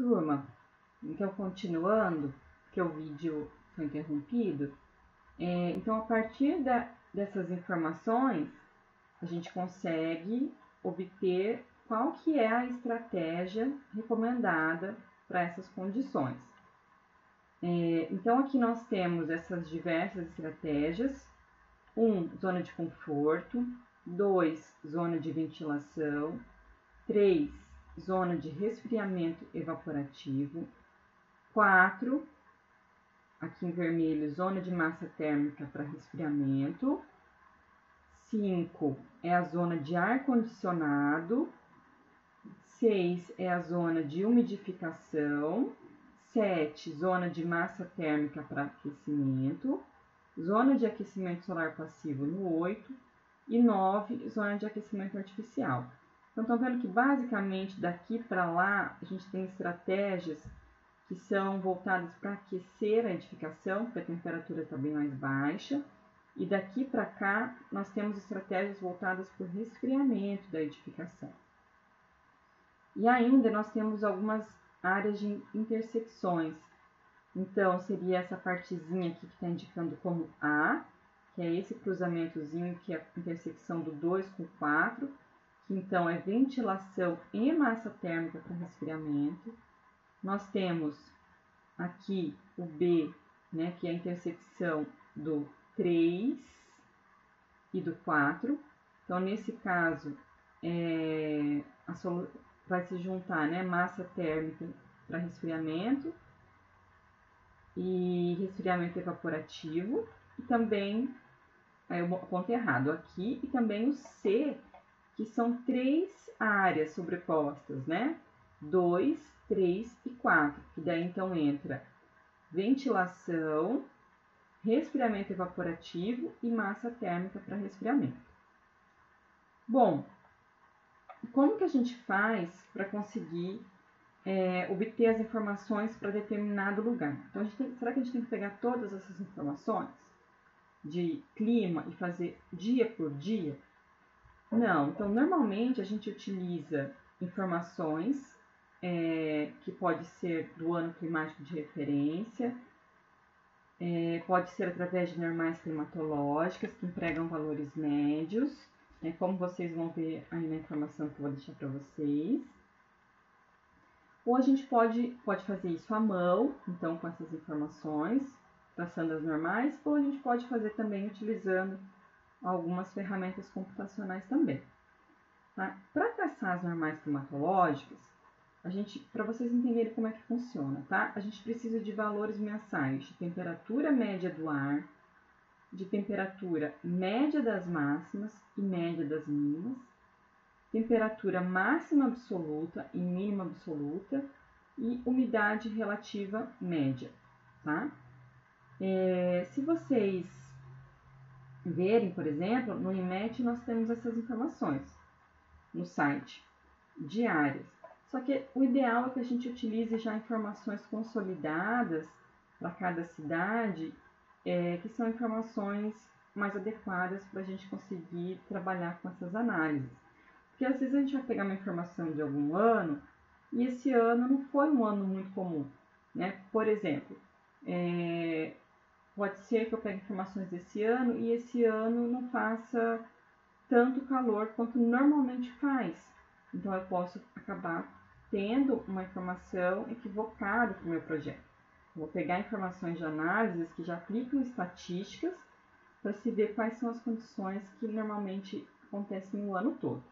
turma. Então, continuando, que o vídeo foi interrompido, então, a partir dessas informações, a gente consegue obter qual que é a estratégia recomendada para essas condições. Então, aqui nós temos essas diversas estratégias. 1, zona de conforto. 2, zona de ventilação. 3, zona de resfriamento evaporativo. 4, aqui em vermelho, zona de massa térmica para resfriamento. 5 é a zona de ar-condicionado. 6 é a zona de umidificação. 7, zona de massa térmica para aquecimento. Zona de aquecimento solar passivo no 8. E 9, zona de aquecimento artificial. Então, estão vendo que basicamente daqui para lá a gente tem estratégias que são voltadas para aquecer a edificação, porque a temperatura está bem mais baixa. E daqui para cá nós temos estratégias voltadas para o resfriamento da edificação. E ainda nós temos algumas áreas de intersecções. Então, seria essa partezinha aqui que está indicando como A, que é esse cruzamentozinho, que é a intersecção do 2 com o 4, que então é ventilação e massa térmica para resfriamento. Nós temos aqui o B, né, que é a intersecção do 3 e do 4. Então, nesse caso, vai se juntar, né, massa térmica para resfriamento e resfriamento evaporativo, e também, aí eu ponto errado aqui, e também o C, que são 3 áreas sobrepostas, né? 2, 3 e 4, que daí então entra ventilação, resfriamento evaporativo e massa térmica para resfriamento. Bom, como que a gente faz para conseguir obter as informações para determinado lugar? Então, será que a gente tem que pegar todas essas informações de clima e fazer dia por dia? Não. Então, normalmente a gente utiliza informações que pode ser do ano climático de referência, pode ser através de normais climatológicas que empregam valores médios, como vocês vão ver aí na informação que eu vou deixar para vocês. Ou a gente pode fazer isso à mão, então com essas informações, traçando as normais, ou a gente pode fazer também utilizando algumas ferramentas computacionais também. Tá? Para traçar as normais climatológicas, para vocês entenderem como é que funciona, tá? A gente precisa de valores mensais de temperatura média do ar, de temperatura média das máximas e média das mínimas, temperatura máxima absoluta e mínima absoluta e umidade relativa média, tá? Se vocês verem, por exemplo, no IMET nós temos essas informações no site, diárias. Só que o ideal é que a gente utilize já informações consolidadas para cada cidade, que são informações mais adequadas para a gente conseguir trabalhar com essas análises. Porque às vezes a gente vai pegar uma informação de algum ano e esse ano não foi um ano muito comum, né? Por exemplo, pode ser que eu pegue informações desse ano e esse ano não faça tanto calor quanto normalmente faz. Então, eu posso acabar tendo uma informação equivocada para o meu projeto. Vou pegar informações de análises que já aplicam estatísticas para se ver quais são as condições que normalmente acontecem o ano todo.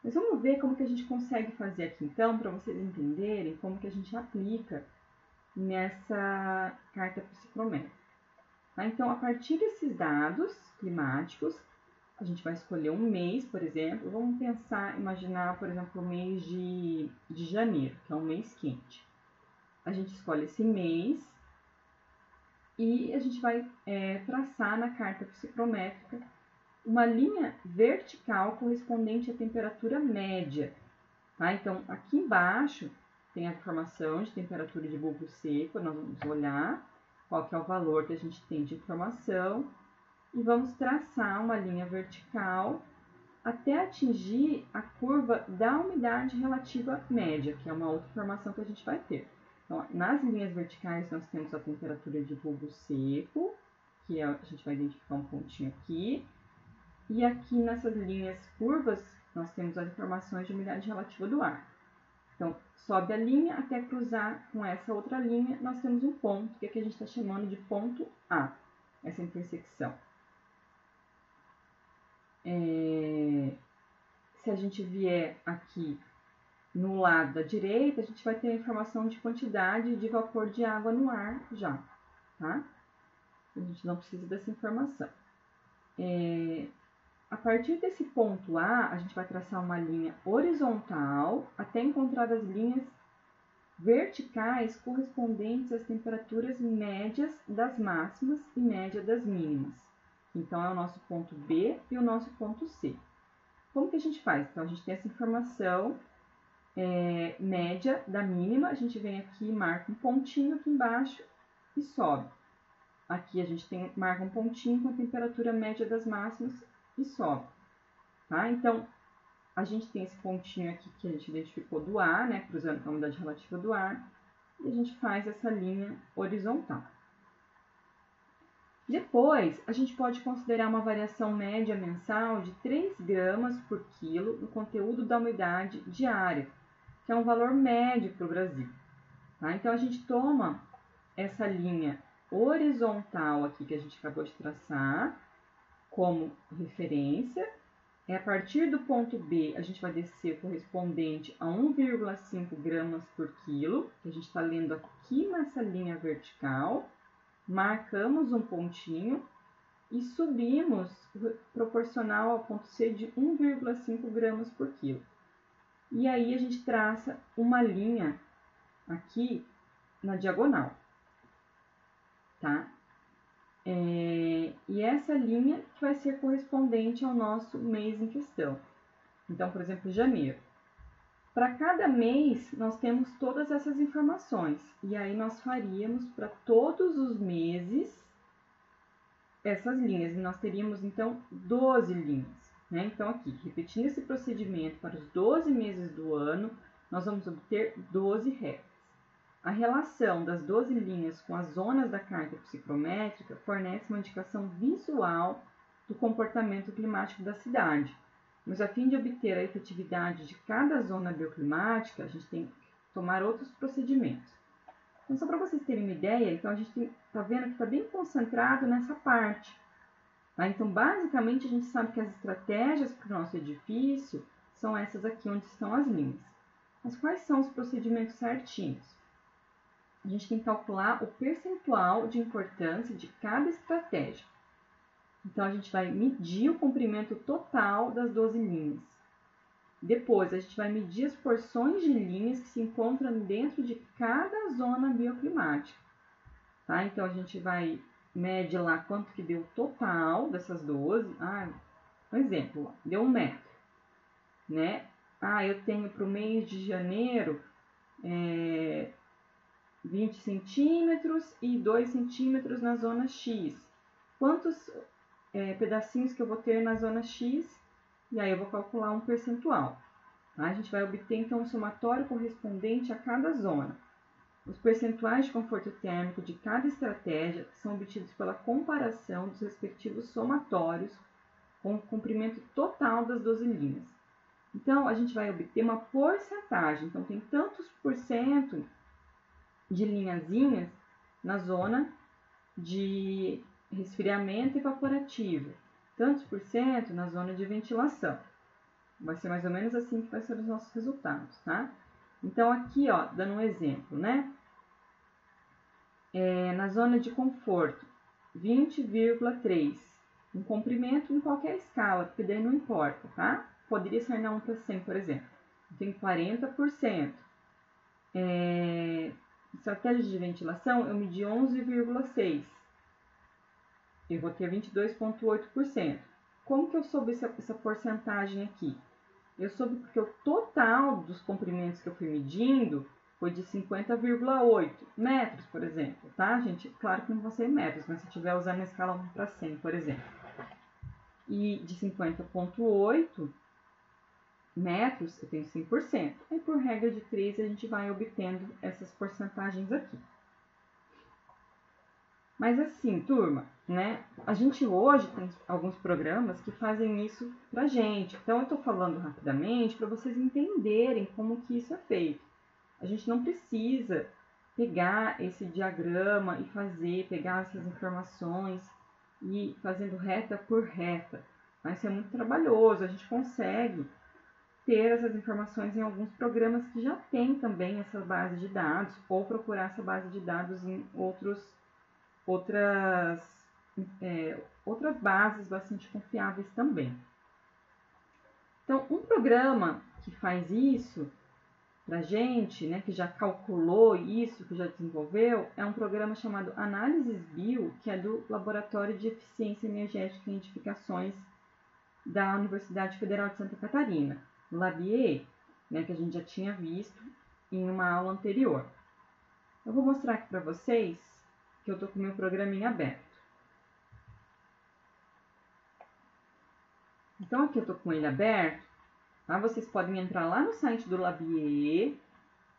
Mas vamos ver como que a gente consegue fazer aqui, então, para vocês entenderem como que a gente aplica nessa carta psicométrica. Tá? Então, a partir desses dados climáticos, a gente vai escolher um mês, por exemplo. Vamos imaginar, por exemplo, o mês de janeiro, que é um mês quente. A gente escolhe esse mês e a gente vai traçar na carta psicométrica uma linha vertical correspondente à temperatura média. Tá? Então, aqui embaixo tem a informação de temperatura de bulbo seco. Nós vamos olhar qual que é o valor que a gente tem de informação e vamos traçar uma linha vertical até atingir a curva da umidade relativa média, que é uma outra informação que a gente vai ter. Então, nas linhas verticais, nós temos a temperatura de bulbo seco, que a gente vai identificar um pontinho aqui. E aqui nessas linhas curvas, nós temos as informações de umidade relativa do ar. Então, sobe a linha até cruzar com essa outra linha, nós temos um ponto, que aqui a gente está chamando de ponto A, essa intersecção. Se a gente vier aqui no lado da direita, a gente vai ter a informação de quantidade de vapor de água no ar já, tá? A gente não precisa dessa informação. A partir desse ponto A, a gente vai traçar uma linha horizontal até encontrar as linhas verticais correspondentes às temperaturas médias das máximas e média das mínimas. Então, é o nosso ponto B e o nosso ponto C. Como que a gente faz? Então, a gente tem essa informação média da mínima, a gente vem aqui, marca um pontinho aqui embaixo e sobe. Aqui a gente marca um pontinho com a temperatura média das máximas e sobe. Tá? Então, a gente tem esse pontinho aqui que a gente identificou do ar, né, cruzando com a umidade relativa do ar, e a gente faz essa linha horizontal. Depois, a gente pode considerar uma variação média mensal de 3 gramas por quilo no conteúdo da umidade diária, que é um valor médio para o Brasil. Tá? Então, a gente toma essa linha horizontal aqui que a gente acabou de traçar como referência. A partir do ponto B, a gente vai descer correspondente a 1,5 gramas por quilo, que a gente está lendo aqui nessa linha vertical. Marcamos um pontinho e subimos proporcional ao ponto C de 1,5 gramas por quilo. E aí a gente traça uma linha aqui na diagonal, tá? E essa linha que vai ser correspondente ao nosso mês em questão. Então, por exemplo, janeiro. Para cada mês, nós temos todas essas informações. E aí, nós faríamos para todos os meses essas linhas. E nós teríamos, então, 12 linhas. Né? Então, aqui, repetindo esse procedimento para os 12 meses do ano, nós vamos obter 12 retas. A relação das 12 linhas com as zonas da carta psicométrica fornece uma indicação visual do comportamento climático da cidade. Mas, a fim de obter a efetividade de cada zona bioclimática, a gente tem que tomar outros procedimentos. Então, só para vocês terem uma ideia, então a gente está vendo que está bem concentrado nessa parte. Tá? Então, basicamente, a gente sabe que as estratégias para o nosso edifício são essas aqui onde estão as linhas. Mas quais são os procedimentos certinhos? A gente tem que calcular o percentual de importância de cada estratégia. Então, a gente vai medir o comprimento total das 12 linhas. Depois, a gente vai medir as porções de linhas que se encontram dentro de cada zona bioclimática. Tá? Então, a gente vai medir lá quanto que deu o total dessas 12. Um exemplo, deu 1 metro. Né? Eu tenho para o mês de janeiro 20 centímetros e 2 centímetros na zona X. Quantos pedacinhos que eu vou ter na zona X? E aí eu vou calcular um percentual. Tá? A gente vai obter então um somatório correspondente a cada zona. Os percentuais de conforto térmico de cada estratégia são obtidos pela comparação dos respectivos somatórios com o comprimento total das 12 linhas. Então, a gente vai obter uma porcentagem. Então, tem tantos por cento de linhazinhas na zona de resfriamento evaporativo, tantos por cento na zona de ventilação. Vai ser mais ou menos assim que vai ser os nossos resultados, tá? Então, aqui, ó, dando um exemplo, né? Na zona de conforto, 20,3. Um comprimento em qualquer escala, porque daí não importa, tá? Poderia ser na 1 para 100, por exemplo. Tem 40%. Estratégia de ventilação, eu medi 11,6. Eu vou ter 22,8%. Como que eu soube essa porcentagem aqui? Eu soube porque o total dos comprimentos que eu fui medindo foi de 50,8 metros, por exemplo, tá, gente? Claro que não vão ser metros, mas se eu estiver usando a escala 1 para 100, por exemplo. e de 50,8 metros, eu tenho 100%. E por regra de 3, a gente vai obtendo essas porcentagens aqui. Mas assim, turma, né? A gente hoje tem alguns programas que fazem isso pra gente. Então, eu estou falando rapidamente para vocês entenderem como que isso é feito. A gente não precisa pegar esse diagrama e pegar essas informações e fazendo reta por reta. Mas isso é muito trabalhoso. A gente consegue ter essas informações em alguns programas que já tem também essa base de dados, ou procurar essa base de dados em outras bases bastante confiáveis também. Então, um programa que faz isso pra gente, né, que já calculou isso, que já desenvolveu, é um programa chamado Análises Bio, que é do Laboratório de Eficiência Energética e Edificações da Universidade Federal de Santa Catarina, Labier, né, que a gente já tinha visto em uma aula anterior. Eu vou mostrar aqui para vocês que eu estou com o meu programinha aberto. Então, aqui eu estou com ele aberto. Tá? Vocês podem entrar lá no site do Labier,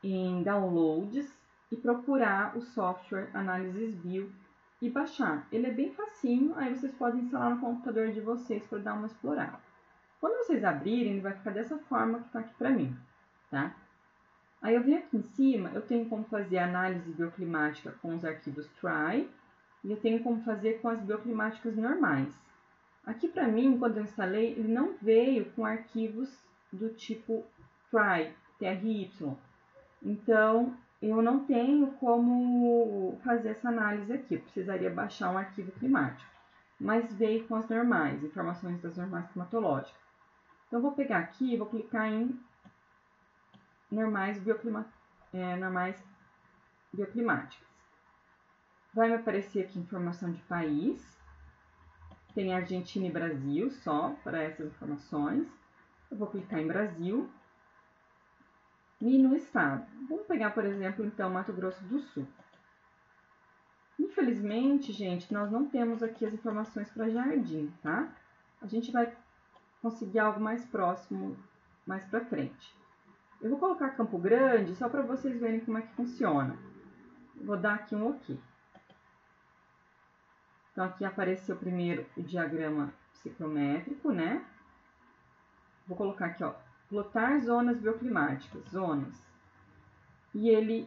em Downloads, e procurar o software Análises Bio e baixar. Ele é bem facinho, aí vocês podem instalar no computador de vocês para dar uma explorada. Quando vocês abrirem, ele vai ficar dessa forma que está aqui para mim, tá? Aí eu venho aqui em cima, eu tenho como fazer a análise bioclimática com os arquivos TRY, e eu tenho como fazer com as bioclimáticas normais. Aqui para mim, quando eu instalei, ele não veio com arquivos do tipo TRY, TRY. Então, eu não tenho como fazer essa análise aqui, eu precisaria baixar um arquivo climático. Mas veio com as normais, informações das normais climatológicas. Então, eu vou pegar aqui e vou clicar em normais bioclimáticas. Vai me aparecer aqui informação de país. Tem Argentina e Brasil só para essas informações. Eu vou clicar em Brasil. E no estado. Vamos pegar, por exemplo, então, Mato Grosso do Sul. Infelizmente, gente, nós não temos aqui as informações para Jardim, tá? A gente vai conseguir algo mais próximo, mais para frente. Eu vou colocar Campo Grande só para vocês verem como é que funciona. Vou dar aqui um OK. Então, aqui apareceu primeiro o diagrama ciclométrico, né? Vou colocar aqui, ó, plotar zonas bioclimáticas, zonas. E ele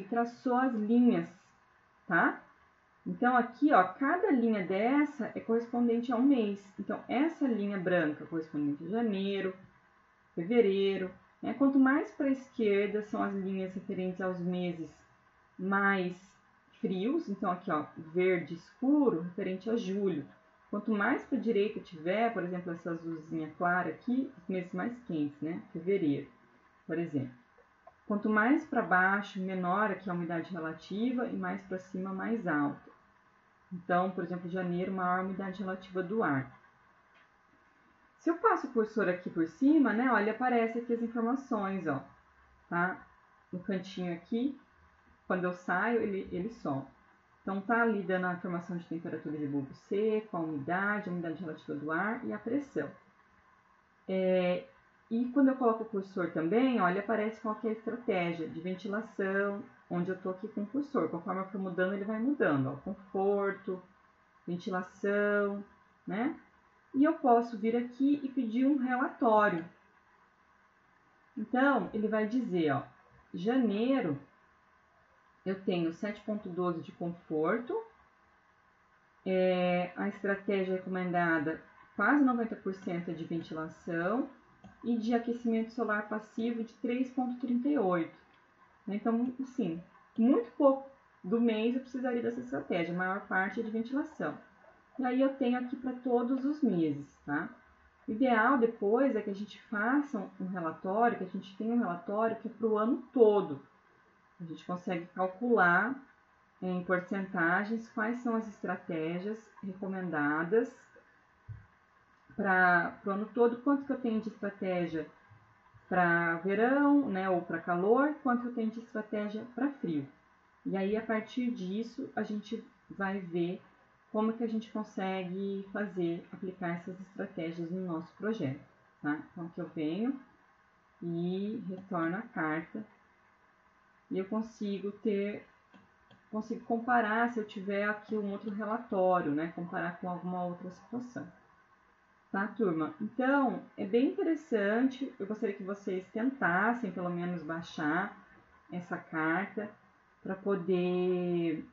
traçou as linhas, tá? Então, aqui, ó, cada linha dessa é correspondente a um mês. Então, essa linha branca correspondente a janeiro, fevereiro, né? Quanto mais para a esquerda são as linhas referentes aos meses mais frios. Então, aqui, ó, verde escuro, referente a julho. Quanto mais para a direita tiver, por exemplo, essa azulzinha clara aqui, os meses mais quentes, né? Fevereiro, por exemplo. Quanto mais para baixo, menor aqui a umidade relativa e mais para cima, mais alta. Então, por exemplo, janeiro, maior umidade relativa do ar. Se eu passo o cursor aqui por cima, né, olha, aparece aqui as informações, ó, tá? No cantinho aqui, quando eu saio, ele some. Então, tá ali dando a informação de temperatura de bulbo seco, a umidade relativa do ar e a pressão. E quando eu coloco o cursor também, olha, aparece qual que é a estratégia de ventilação, onde eu estou aqui com o cursor. Conforme eu for mudando, ele vai mudando. Ó, conforto, ventilação, né? E eu posso vir aqui e pedir um relatório. Então, ele vai dizer, ó, janeiro, eu tenho 7,12 de conforto, a estratégia recomendada quase 90% de ventilação, e de aquecimento solar passivo de 3,38. Então, assim, muito pouco do mês eu precisaria dessa estratégia, a maior parte é de ventilação. E aí eu tenho aqui para todos os meses, tá? O ideal depois é que a gente faça um relatório, que a gente tenha um relatório que é para o ano todo. A gente consegue calcular em porcentagens quais são as estratégias recomendadas para o ano todo, quanto que eu tenho de estratégia para verão, né, ou para calor, quanto eu tenho de estratégia para frio. E aí, a partir disso, a gente vai ver como que a gente consegue aplicar essas estratégias no nosso projeto, tá? Então, aqui eu venho e retorno a carta e eu consigo comparar se eu tiver aqui um outro relatório, né? Comparar com alguma outra situação. Tá, turma? Então, é bem interessante. Eu gostaria que vocês tentassem, pelo menos, baixar essa carta para poder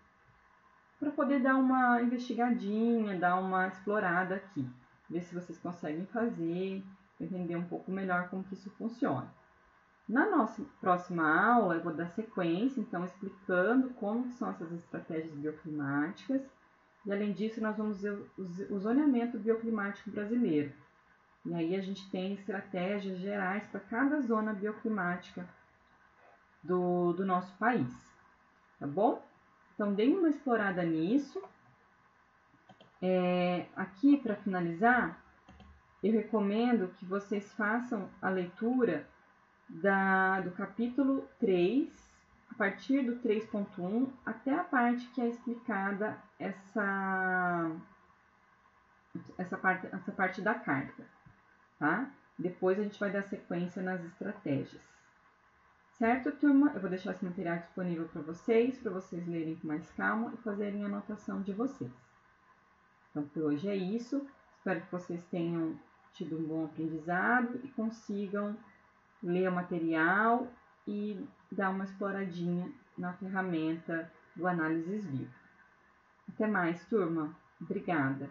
dar uma investigadinha, dar uma explorada aqui. Ver se vocês conseguem fazer, entender um pouco melhor como que isso funciona. Na nossa próxima aula, eu vou dar sequência, então, explicando como são essas estratégias bioclimáticas. E, além disso, nós vamos ver o zoneamento bioclimático brasileiro. E aí a gente tem estratégias gerais para cada zona bioclimática do nosso país. Tá bom? Então, deem uma explorada nisso. Aqui, para finalizar, eu recomendo que vocês façam a leitura do capítulo 3, a partir do 3.1 até a parte que é explicada essa parte da carta, tá? Depois a gente vai dar sequência nas estratégias. Certo, turma? Eu vou deixar esse material disponível para vocês lerem com mais calma e fazerem a anotação de vocês. Então, por hoje é isso. Espero que vocês tenham tido um bom aprendizado e consigam ler o material e dar uma exploradinha na ferramenta do Análises Bio. Até mais, turma. Obrigada.